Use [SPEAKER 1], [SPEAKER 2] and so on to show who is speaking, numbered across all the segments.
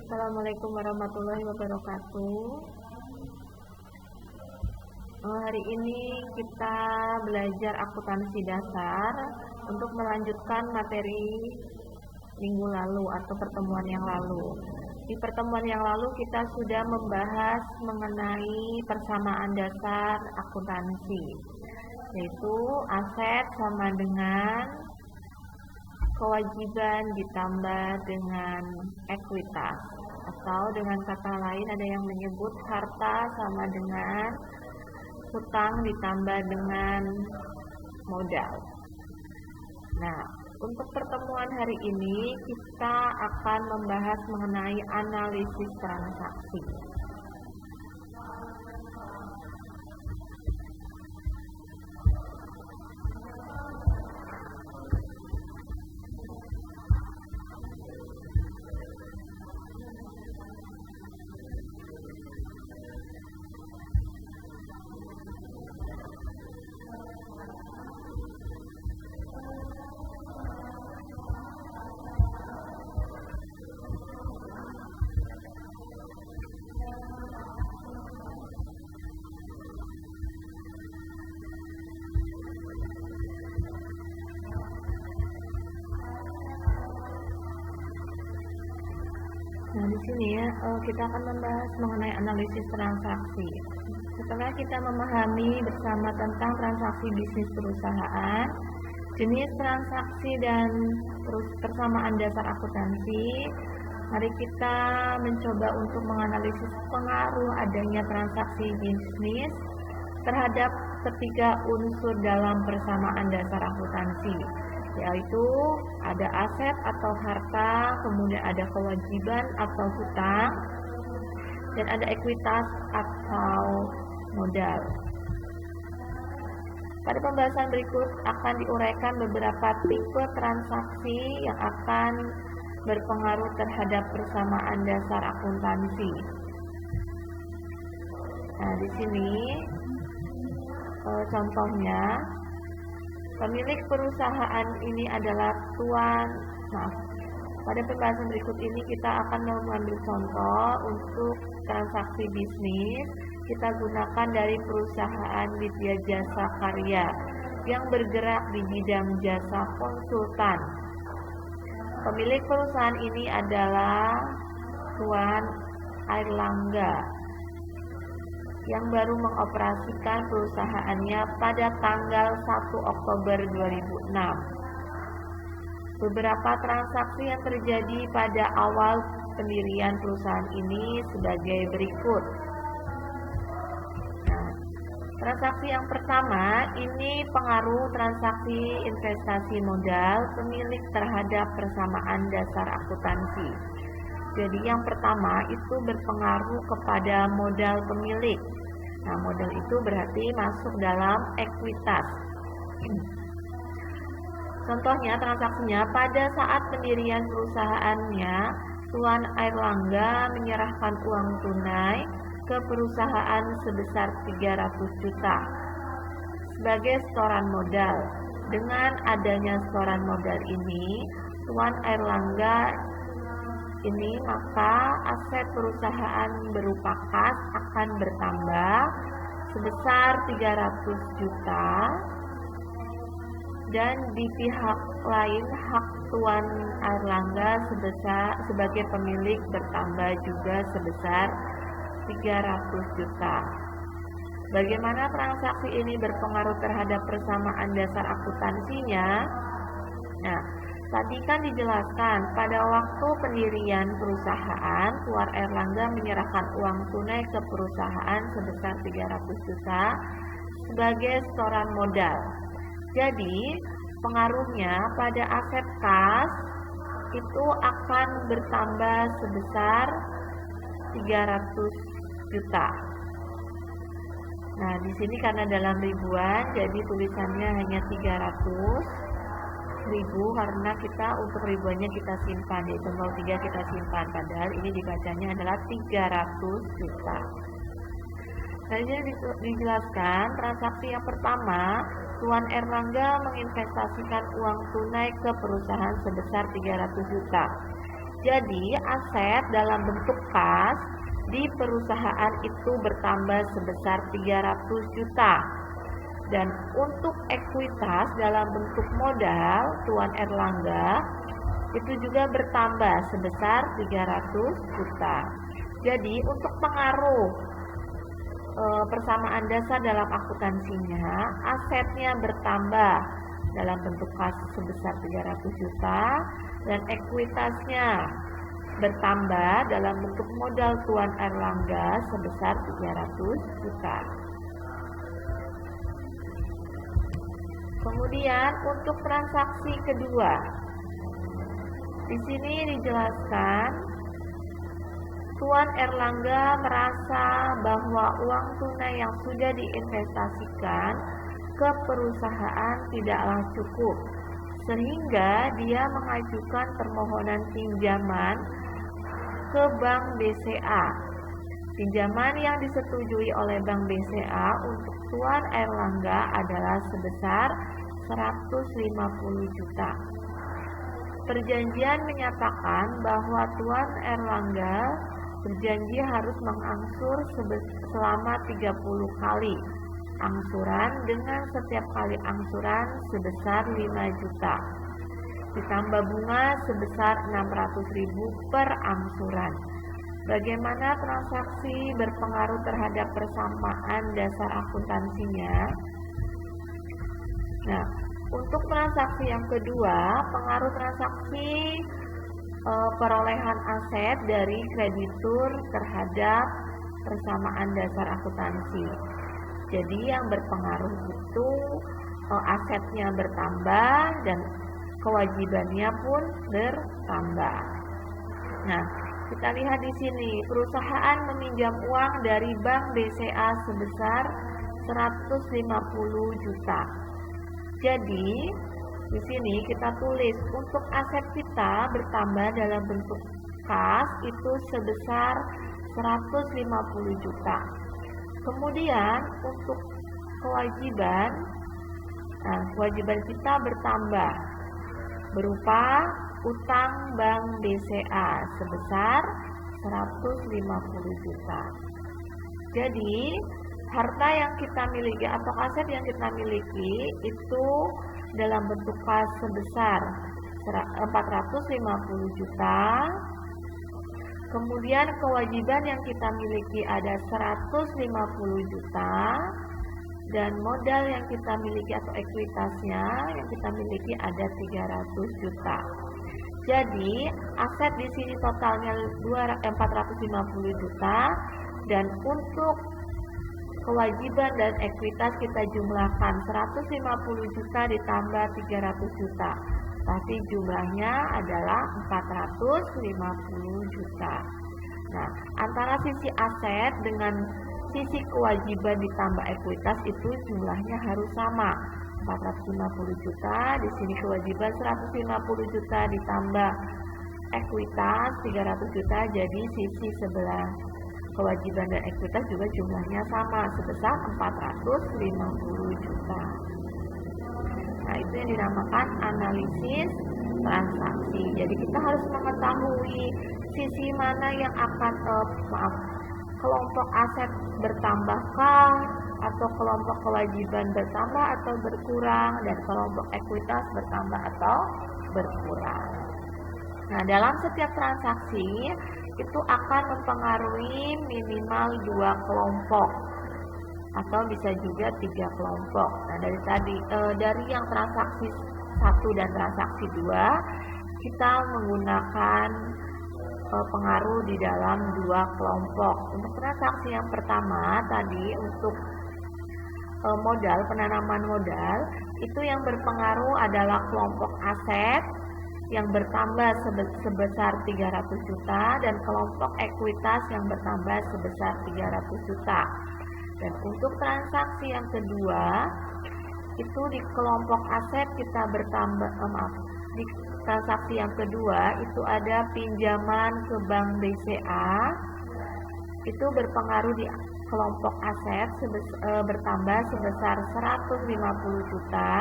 [SPEAKER 1] Assalamualaikum warahmatullahi wabarakatuh. Hari ini kita belajar akuntansi dasar untuk melanjutkan materi minggu lalu atau pertemuan yang lalu. Di pertemuan yang lalu kita sudah membahas mengenai persamaan dasar akuntansi, yaitu aset sama dengan kewajiban ditambah dengan ekuitas, atau dengan kata lain ada yang menyebut harta sama dengan hutang ditambah dengan modal. Nah, untuk pertemuan hari ini kita akan membahas mengenai analisis transaksi. Nah, di sini kita akan membahas mengenai analisis transaksi. Setelah kita memahami bersama tentang transaksi bisnis perusahaan, jenis transaksi dan persamaan dasar akuntansi, mari kita mencoba untuk menganalisis pengaruh adanya transaksi bisnis terhadap ketiga unsur dalam persamaan dasar akuntansi, yaitu ada aset atau harta, kemudian ada kewajiban atau hutang, dan ada ekuitas atau modal. Pada pembahasan berikut akan diuraikan beberapa tipe transaksi yang akan berpengaruh terhadap persamaan dasar akuntansi. Nah, di sini contohnya, pemilik perusahaan ini adalah pada pembahasan berikut ini kita akan mengambil contoh untuk transaksi bisnis. Kita gunakan dari perusahaan Widya Jasa Karya yang bergerak di bidang jasa konsultan. Pemilik perusahaan ini adalah Tuan Airlangga yang baru mengoperasikan perusahaannya pada tanggal 1 Oktober 2006. Beberapa transaksi yang terjadi pada awal pendirian perusahaan ini sebagai berikut. Nah, transaksi yang pertama ini pengaruh transaksi investasi modal pemilik terhadap persamaan dasar akuntansi. Jadi yang pertama itu berpengaruh kepada modal pemilik. Nah, modal itu berarti masuk dalam ekuitas. Contohnya transaksinya pada saat pendirian perusahaannya, Tuan Airlangga menyerahkan uang tunai ke perusahaan sebesar 300 juta sebagai setoran modal. Dengan adanya setoran modal ini, Tuan Airlangga maka aset perusahaan berupa kas akan bertambah sebesar 300 juta, dan di pihak lain hak Tuan Airlangga sebagai pemilik bertambah juga sebesar 300 juta. Bagaimana transaksi ini berpengaruh terhadap persamaan dasar akuntansinya? Nah, tadi kan dijelaskan pada waktu pendirian perusahaan, Tuan Airlangga menyerahkan uang tunai ke perusahaan sebesar 300 juta sebagai setoran modal. Jadi, pengaruhnya pada aset kas itu akan bertambah sebesar 300 juta. Nah, di sini karena dalam ribuan, jadi tulisannya hanya 300.000 karena kita untuk ribuannya kita simpan, yaitu 03 kita simpan, padahal ini dibacanya adalah 300 juta. Nah, ini dijelaskan transaksi yang pertama, Tuan Airlangga menginvestasikan uang tunai ke perusahaan sebesar 300 juta. Jadi aset dalam bentuk kas di perusahaan itu bertambah sebesar 300 juta. Dan untuk ekuitas dalam bentuk modal Tuan Erlangga itu juga bertambah sebesar 300 juta. Jadi untuk pengaruh persamaan dasar dalam akuntansinya, asetnya bertambah dalam bentuk kas sebesar 300 juta dan ekuitasnya bertambah dalam bentuk modal Tuan Erlangga sebesar 300 juta. Kemudian untuk transaksi kedua, di sini dijelaskan Tuan Erlangga merasa bahwa uang tunai yang sudah diinvestasikan ke perusahaan tidaklah cukup, sehingga dia mengajukan permohonan pinjaman ke Bank BCA. Pinjaman yang disetujui oleh Bank BCA untuk Tuan Erlangga adalah sebesar 150 juta. Perjanjian menyatakan bahwa Tuan Erlangga berjanji harus mengangsur selama 30 kali angsuran dengan setiap kali angsuran sebesar 5 juta. Ditambah bunga sebesar 600.000 per angsuran. Bagaimana transaksi berpengaruh terhadap persamaan dasar akuntansinya? Nah, untuk transaksi yang kedua, pengaruh transaksi perolehan aset dari kreditur terhadap persamaan dasar akuntansi. Jadi yang berpengaruh itu asetnya bertambah dan kewajibannya pun bertambah. Nah, kita lihat di sini, perusahaan meminjam uang dari Bank BCA sebesar 150 juta. Jadi, di sini kita tulis untuk aset kita bertambah dalam bentuk kas itu sebesar 150 juta. Kemudian untuk kewajiban, kewajiban kita bertambah berupa utang Bank BCA sebesar 150 juta. Jadi harta yang kita miliki atau aset yang kita miliki itu dalam bentuk kas sebesar 450 juta. Kemudian kewajiban yang kita miliki ada 150 juta dan modal yang kita miliki atau ekuitasnya yang kita miliki ada 300 juta. Jadi aset di sini totalnya 450 juta dan untuk kewajiban dan ekuitas kita jumlahkan 150 juta ditambah 300 juta. Tapi jumlahnya adalah 450 juta. Nah, antara sisi aset dengan sisi kewajiban ditambah ekuitas itu jumlahnya harus sama. 450 juta, di sini kewajiban 150 juta ditambah ekuitas 300 juta, jadi sisi sebelah kewajiban dan ekuitas juga jumlahnya sama sebesar 450 juta. Nah, itu yang dinamakan analisis transaksi. Jadi kita harus mengetahui sisi mana yang akan kelompok aset bertambahkah atau kelompok kewajiban bertambah atau berkurang dan kelompok ekuitas bertambah atau berkurang. Nah, dalam setiap transaksi itu akan mempengaruhi minimal 2 kelompok atau bisa juga 3 kelompok. Nah, dari yang transaksi 1 dan transaksi 2 kita menggunakan pengaruh di dalam 2 kelompok. Untuk transaksi yang pertama tadi untuk modal, penanaman modal, itu yang berpengaruh adalah kelompok aset yang bertambah sebesar 300 juta dan kelompok ekuitas yang bertambah sebesar 300 juta. Dan untuk transaksi yang kedua, itu di kelompok aset kita bertambah, di transaksi yang kedua itu ada pinjaman ke Bank BCA, itu berpengaruh di kelompok aset bertambah sebesar 150 juta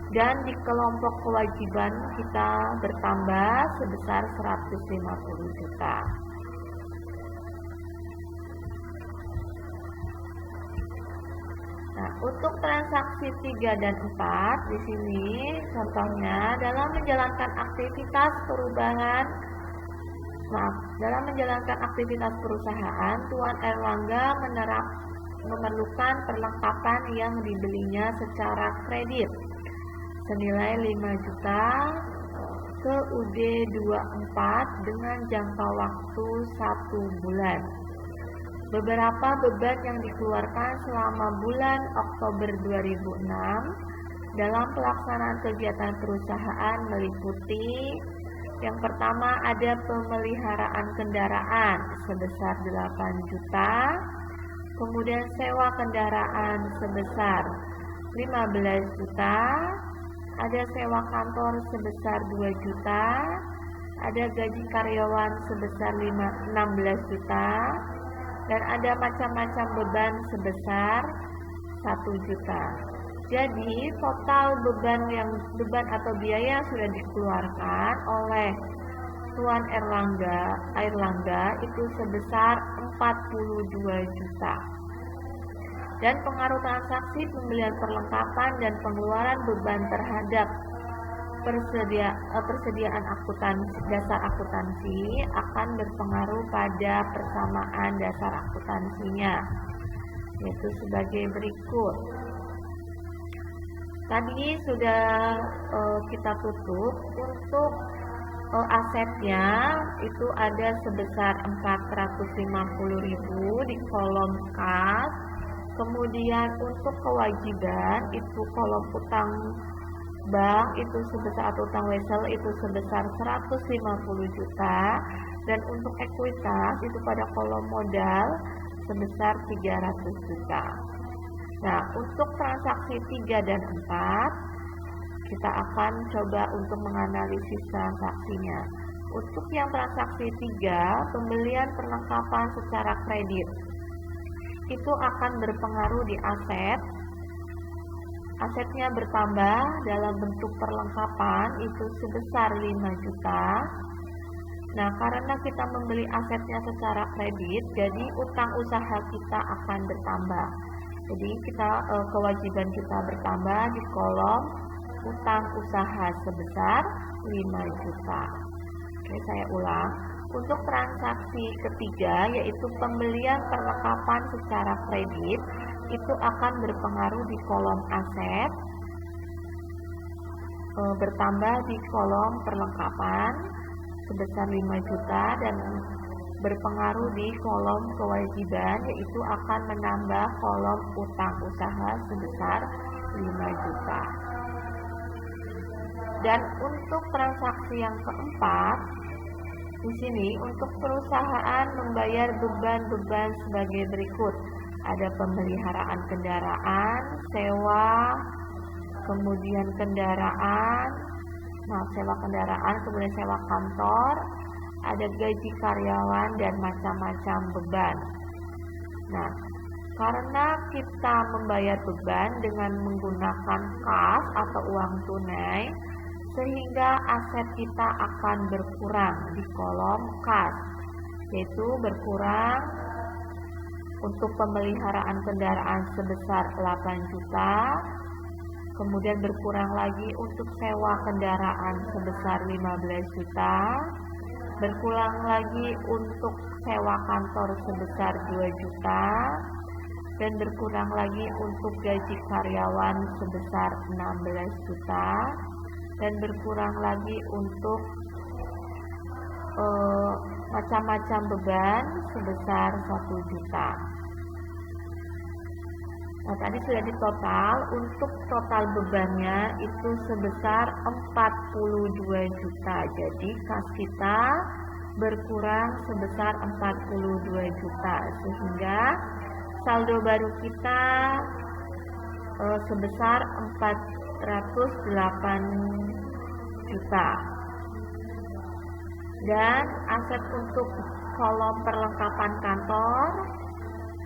[SPEAKER 1] Dan di kelompok kewajiban kita bertambah sebesar 150 juta. Nah, untuk transaksi 3 dan 4 di sini contohnya dalam menjalankan aktivitas perusahaan, Tuan Erlangga memerlukan perlengkapan yang dibelinya secara kredit senilai 5 juta ke UD 24 dengan jangka waktu 1 bulan. Beberapa beban yang dikeluarkan selama bulan Oktober 2006 dalam pelaksanaan kegiatan perusahaan meliputi: yang pertama ada pemeliharaan kendaraan sebesar 8 juta, kemudian sewa kendaraan sebesar 15 juta, ada sewa kantor sebesar 2 juta, ada gaji karyawan sebesar 16 juta, dan ada macam-macam beban sebesar 1 juta. Jadi total beban atau biaya yang sudah dikeluarkan oleh Tuan Erlangga itu sebesar 42 juta. Dan pengaruh transaksi pembelian perlengkapan dan pengeluaran beban terhadap persediaan dasar akuntansi akan berpengaruh pada persamaan dasar akuntansinya, yaitu sebagai berikut. Tadi sudah kita tutup. Untuk asetnya itu ada sebesar 450.000 di kolom kas. Kemudian untuk kewajiban itu kolom utang bank itu sebesar, atau utang wesel itu sebesar 150 juta, dan untuk ekuitas itu pada kolom modal sebesar 300 juta. Nah, untuk transaksi 3 dan 4 kita akan coba untuk menganalisis transaksinya. Untuk yang transaksi 3, pembelian perlengkapan secara kredit itu akan berpengaruh di aset. Asetnya bertambah dalam bentuk perlengkapan itu sebesar 5 juta. Nah, karena kita membeli asetnya secara kredit, jadi utang usaha kita akan bertambah. Jadi kewajiban kita bertambah di kolom utang usaha sebesar 5 juta. Oke, saya ulang. Untuk transaksi ketiga, yaitu pembelian perlengkapan secara kredit, itu akan berpengaruh di kolom aset, bertambah di kolom perlengkapan sebesar 5 juta, dan berpengaruh di kolom kewajiban, yaitu akan menambah kolom utang usaha sebesar 5 juta. Dan untuk transaksi yang keempat, di sini untuk perusahaan membayar beban-beban sebagai berikut. Ada pemeliharaan kendaraan, sewa, kemudian sewa kendaraan, kemudian sewa kantor, ada gaji karyawan, dan macam-macam beban. Nah, karena kita membayar beban dengan menggunakan kas atau uang tunai, sehingga aset kita akan berkurang di kolom kas, yaitu berkurang untuk pemeliharaan kendaraan sebesar 8 juta, kemudian berkurang lagi untuk sewa kendaraan sebesar 15 juta, berkurang lagi untuk sewa kantor sebesar 2 juta, dan berkurang lagi untuk gaji karyawan sebesar 16 juta, dan berkurang lagi untuk macam-macam beban sebesar 1 juta. Nah, tadi sudah ditotal. Untuk total bebannya itu sebesar 42 juta. Jadi kas kita berkurang sebesar 42 juta, sehingga saldo baru kita sebesar 408 juta. Dan aset untuk kolom perlengkapan kantor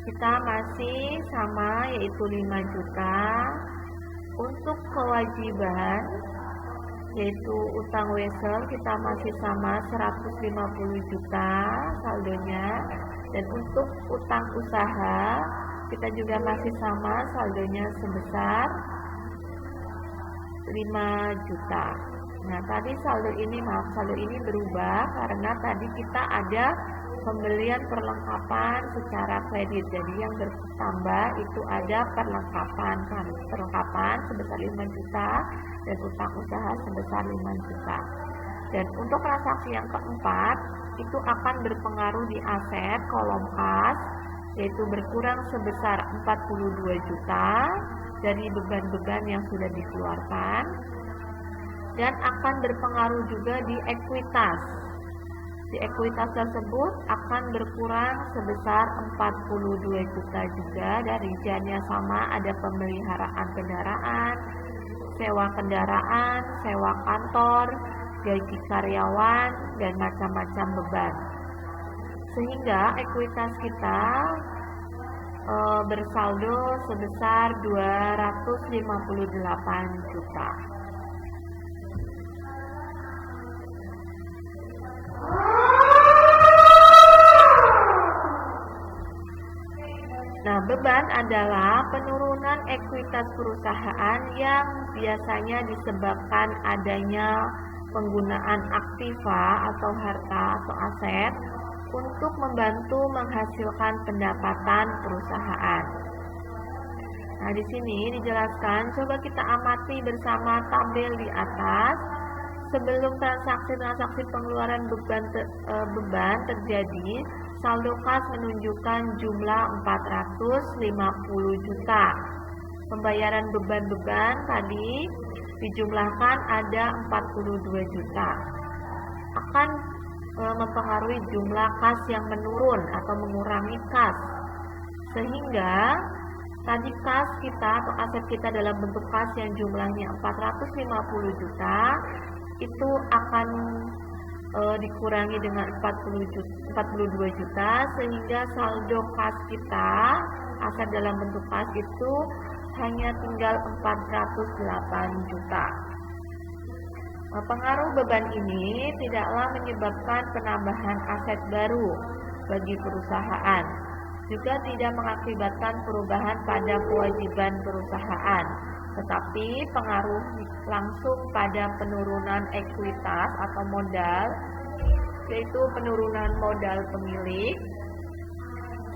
[SPEAKER 1] kita masih sama, yaitu 5 juta. Untuk kewajiban yaitu utang wesel kita masih sama 150 juta saldonya, dan untuk utang usaha kita juga masih sama saldonya sebesar 5 juta. Nah, tadi saldo ini berubah karena tadi kita ada pembelian perlengkapan secara kredit. Jadi yang bertambah itu ada perlengkapan sebesar 5 juta dan utang usaha sebesar 5 juta. Dan untuk transaksi yang keempat itu akan berpengaruh di aset kolom kas, yaitu berkurang sebesar 42 juta dari beban-beban yang sudah dikeluarkan, dan akan berpengaruh juga di ekuitas. Di ekuitas tersebut akan berkurang sebesar 42 juta juga. Dari rinciannya sama, ada pemeliharaan kendaraan, sewa kendaraan, sewa kantor, gaji karyawan, dan macam-macam beban. Sehingga ekuitas kita bersaldo sebesar 258 juta. Nah, beban adalah penurunan ekuitas perusahaan yang biasanya disebabkan adanya penggunaan aktiva atau harta atau aset untuk membantu menghasilkan pendapatan perusahaan. Nah, di sini dijelaskan, coba kita amati bersama tabel di atas. Sebelum transaksi pengeluaran beban terjadi, saldo kas menunjukkan jumlah 450 juta. Pembayaran beban-beban tadi dijumlahkan ada 42 juta. Akan mempengaruhi jumlah kas yang menurun atau mengurangi kas. Sehingga tadi kas kita atau aset kita dalam bentuk kas yang jumlahnya 450 juta itu akan dikurangi dengan 42 juta, sehingga saldo kas kita, aset dalam bentuk kas itu hanya tinggal 408 juta. Pengaruh beban ini tidaklah menyebabkan penambahan aset baru bagi perusahaan, juga tidak mengakibatkan perubahan pada kewajiban perusahaan, tetapi pengaruh langsung pada penurunan ekuitas atau modal, yaitu penurunan modal pemilik.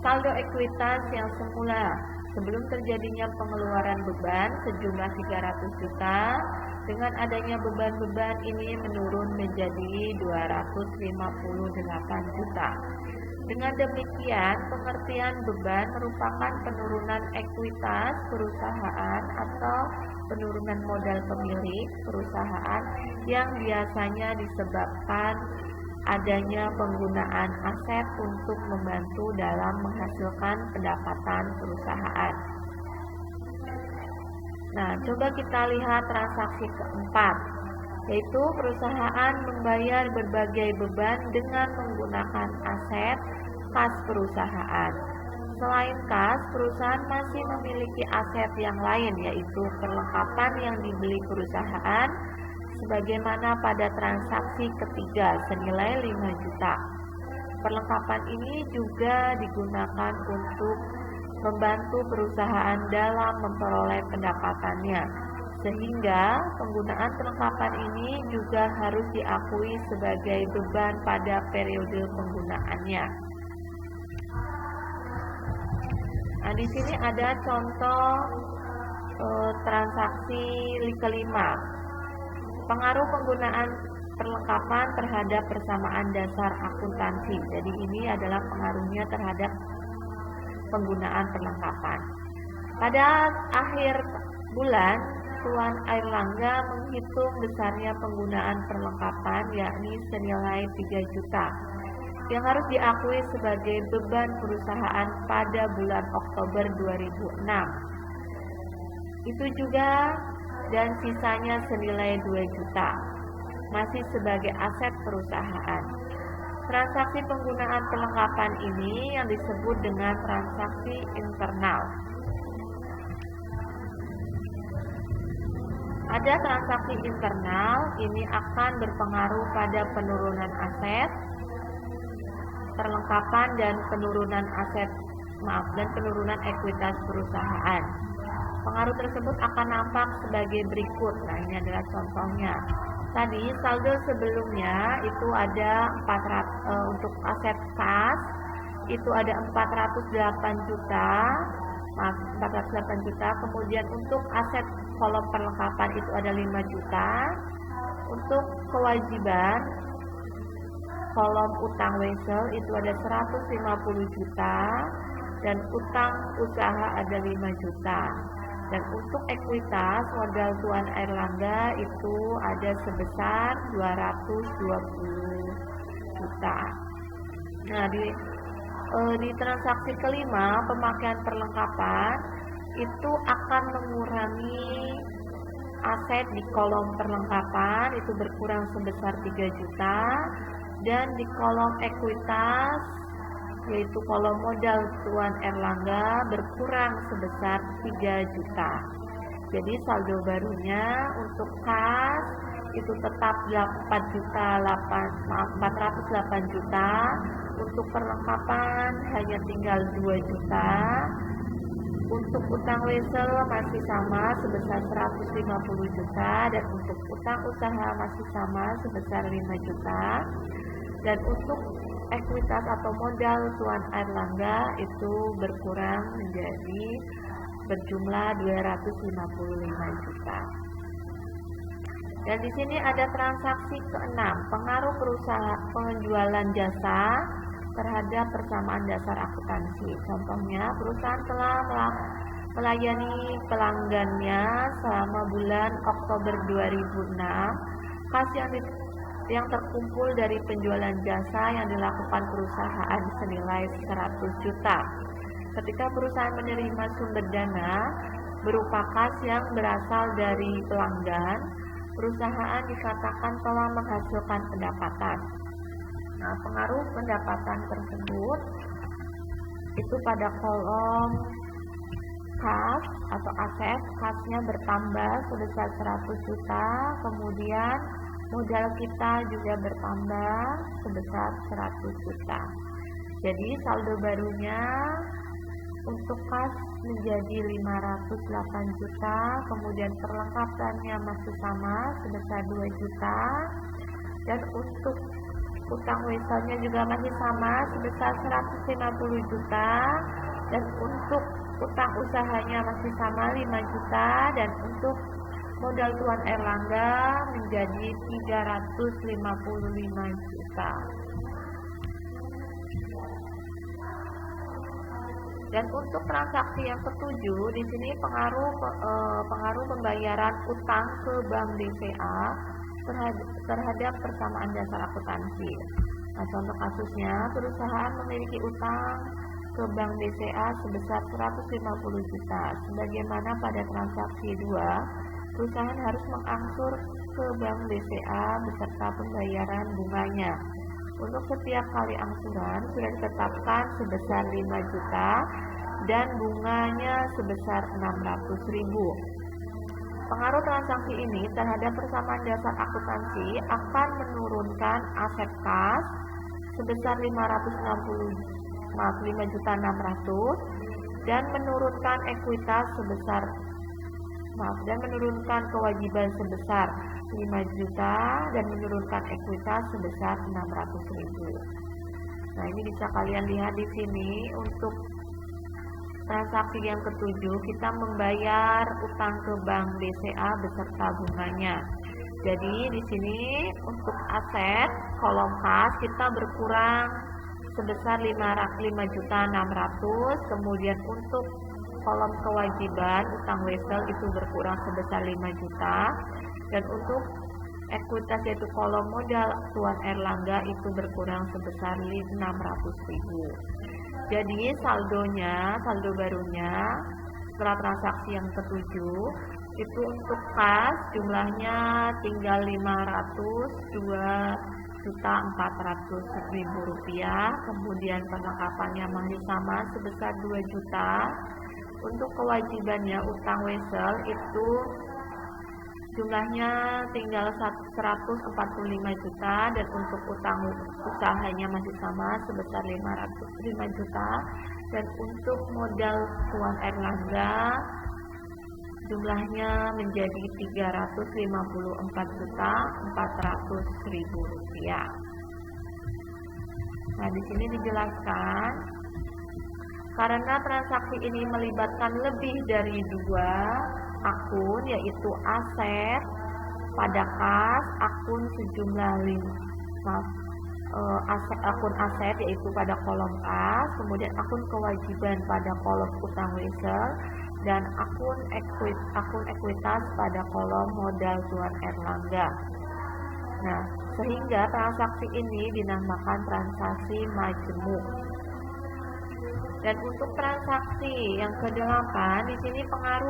[SPEAKER 1] Saldo ekuitas yang semula sebelum terjadinya pengeluaran beban sejumlah 300 juta, dengan adanya beban-beban ini menurun menjadi 258 juta. Dengan demikian, pengertian beban merupakan penurunan ekuitas perusahaan atau penurunan modal pemilik perusahaan yang biasanya disebabkan adanya penggunaan aset untuk membantu dalam menghasilkan pendapatan perusahaan. Nah, coba kita lihat transaksi keempat, yaitu perusahaan membayar berbagai beban dengan menggunakan aset kas perusahaan. Selain kas, perusahaan masih memiliki aset yang lain, yaitu perlengkapan yang dibeli perusahaan sebagaimana pada transaksi ketiga senilai 5 juta. Perlengkapan ini juga digunakan untuk membantu perusahaan dalam memperoleh pendapatannya, sehingga penggunaan perlengkapan ini juga harus diakui sebagai beban pada periode penggunaannya. Nah, di sini ada contoh transaksi kelima. Pengaruh penggunaan perlengkapan terhadap persamaan dasar akuntansi. Jadi ini adalah pengaruhnya terhadap penggunaan perlengkapan. Pada akhir bulan, Tuan Airlangga menghitung besarnya penggunaan perlengkapan, yakni senilai 3 juta, yang harus diakui sebagai beban perusahaan pada bulan Oktober 2006. Itu juga, dan sisanya senilai 2 juta, masih sebagai aset perusahaan. Transaksi penggunaan perlengkapan ini yang disebut dengan transaksi internal. Ada transaksi internal, ini akan berpengaruh pada penurunan aset, perlengkapan dan penurunan ekuitas perusahaan. Pengaruh tersebut akan nampak sebagai berikut. Nah, ini adalah contohnya. Tadi saldo sebelumnya itu ada 400 untuk aset kas itu ada 408 juta. 408 juta. Kemudian untuk aset kolom perlengkapan itu ada 5 juta. Untuk kewajiban kolom utang wesel itu ada 150 juta dan utang usaha ada 5 juta. Dan untuk ekuitas modal Tuan Airlangga itu ada sebesar 220 juta. Nah, di transaksi kelima, pemakaian perlengkapan itu akan mengurangi aset di kolom perlengkapan itu berkurang sebesar 3 juta dan di kolom ekuitas yaitu kolom modal Tuan Airlangga berkurang sebesar 3 juta. Jadi saldo barunya untuk kas itu tetap 408 juta, untuk perlengkapan hanya tinggal 2 juta, untuk utang wesel masih sama sebesar 150 juta dan untuk utang usaha masih sama sebesar 5 juta dan untuk ekuitas atau modal Tuan Airlangga itu berkurang menjadi berjumlah 255 juta. Dan di sini ada transaksi ke-6, pengaruh perusahaan penjualan jasa terhadap persamaan dasar akuntansi. Contohnya, perusahaan telah melayani pelanggannya selama bulan Oktober 2006. Kas yang terkumpul dari penjualan jasa yang dilakukan perusahaan senilai 100 juta. Ketika perusahaan menerima sumber dana berupa kas yang berasal dari pelanggan, perusahaan dikatakan telah menghasilkan pendapatan. Nah, pengaruh pendapatan tersebut itu pada kolom kas atau aset, kasnya bertambah sebesar 100 juta, kemudian modal kita juga bertambah sebesar 100 juta. Jadi saldo barunya untuk kas menjadi 508 juta, kemudian perlengkapannya masih sama sebesar 2 juta, dan untuk utang weselnya juga masih sama sebesar 150 juta, dan untuk utang usahanya masih sama 5 juta, dan untuk modal Tuan Airlangga menjadi 355 juta. Dan untuk transaksi yang ketujuh, di sini pengaruh pembayaran utang ke Bank BCA terhadap persamaan dasar akuntansi. Nah, contoh kasusnya, perusahaan memiliki utang ke Bank BCA sebesar 150 juta. Sebagaimana pada transaksi 2, perusahaan harus mengangsur ke Bank BCA beserta pembayaran bunganya. Untuk setiap kali angsuran sudah ditetapkan sebesar 5 juta dan bunganya sebesar 600.000. Pengaruh transaksi ini terhadap persamaan dasar akuntansi akan menurunkan aset kas sebesar 5.600.000 dan menurunkan ekuitas sebesar dan menurunkan kewajiban sebesar 5 juta dan menurunkan ekuitas sebesar 600.000. Nah, ini bisa kalian lihat di sini untuk transaksi yang ketujuh, kita membayar utang ke Bank BCA beserta bunganya. Jadi di sini untuk aset kolom kas kita berkurang sebesar 5.600.000, kemudian untuk kolom kewajiban utang wesel itu berkurang sebesar 5 juta, dan untuk ekuitas yaitu kolom modal Tuan Airlangga itu berkurang sebesar 600.000. Jadi saldo barunya setelah transaksi yang ketujuh itu untuk kas jumlahnya tinggal 502.400.000 rupiah, kemudian perlengkapannya masih sama sebesar 2 juta. Untuk kewajibannya utang wesel itu jumlahnya tinggal 145 juta, dan untuk utang usahanya masih sama sebesar 505 juta, dan untuk modal Tuan Erlangga jumlahnya menjadi 354.400.000 rupiah. Nah, di sini dijelaskan karena transaksi ini melibatkan lebih dari 2 akun, yaitu aset pada kas, akun sejumlah akun aset yaitu pada kolom kas, kemudian akun kewajiban pada kolom utang wesel, dan akun ekuitas pada kolom modal Tuan Erlangga. Nah, sehingga transaksi ini dinamakan transaksi majemuk. Dan untuk transaksi yang ke-8, di sini pengaruh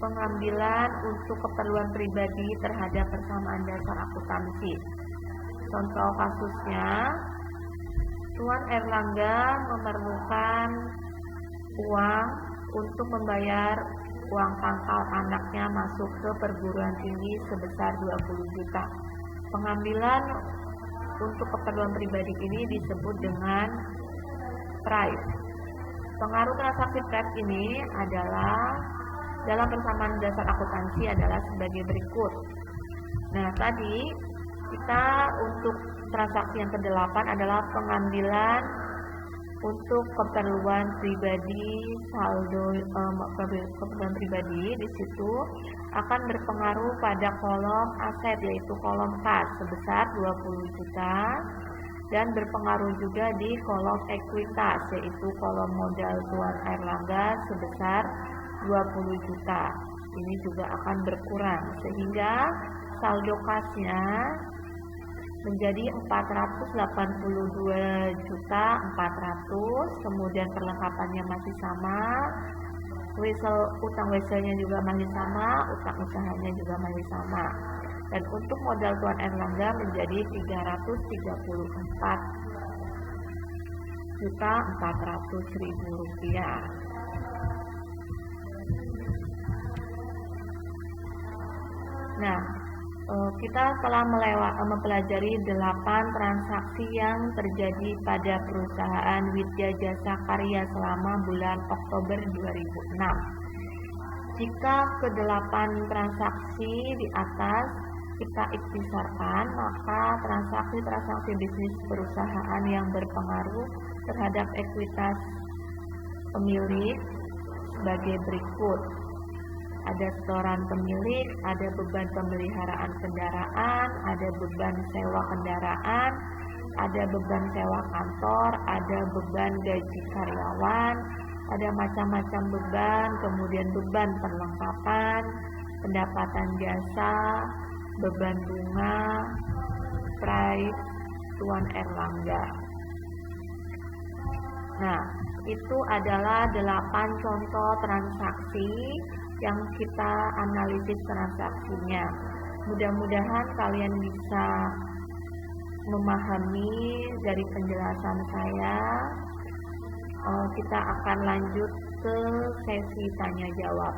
[SPEAKER 1] pengambilan untuk keperluan pribadi terhadap persamaan dasar akuntansi. Contoh kasusnya, Tuan Erlangga memerlukan uang untuk membayar uang pangkal anaknya masuk ke perguruan tinggi sebesar 20 juta. Pengambilan untuk keperluan pribadi ini disebut dengan price. Pengaruh transaksi price ini adalah dalam persamaan dasar akuntansi adalah sebagai berikut. Nah, tadi kita untuk transaksi yang ke-8 adalah pengambilan untuk keperluan pribadi, saldo keperluan pribadi di situ akan berpengaruh pada kolom aset yaitu kolom kas sebesar 20 juta, dan berpengaruh juga di kolom ekuitas yaitu kolom modal Tuan Erlangga sebesar 20 juta. Ini juga akan berkurang sehingga saldo kasnya menjadi 482.400.000, kemudian perlengkapannya masih sama, utang weselnya juga masih sama, utang usahanya juga masih sama. Dan untuk modal Tuan Erlangga menjadi 334.400.000 rupiah. Nah, kita telah mempelajari 8 transaksi yang terjadi pada perusahaan Widya Jasa Karya selama bulan Oktober 2006. Jika ke-8 transaksi di atas kita ikhtisarkan, maka transaksi bisnis perusahaan yang berpengaruh terhadap ekuitas pemilik sebagai berikut. Ada setoran pemilik, ada beban pemeliharaan kendaraan, ada beban sewa kendaraan, ada beban sewa kantor, ada beban gaji karyawan, ada macam-macam beban, kemudian beban perlengkapan, pendapatan jasa, beban bunga, price Tuan Erlangga. Nah, itu adalah 8 contoh transaksi yang kita analisis transaksinya. Mudah-mudahan kalian bisa memahami dari penjelasan saya. Kita akan lanjut ke sesi tanya jawab.